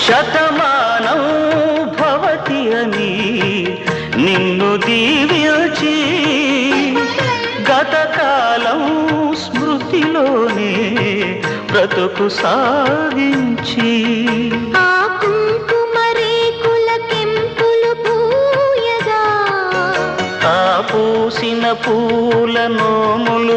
శతమానం భవతి అని నిన్ను దీవించి గతకాలం స్మృతిలోనే బ్రతుకు సాగించి పూసిన పూల నోములు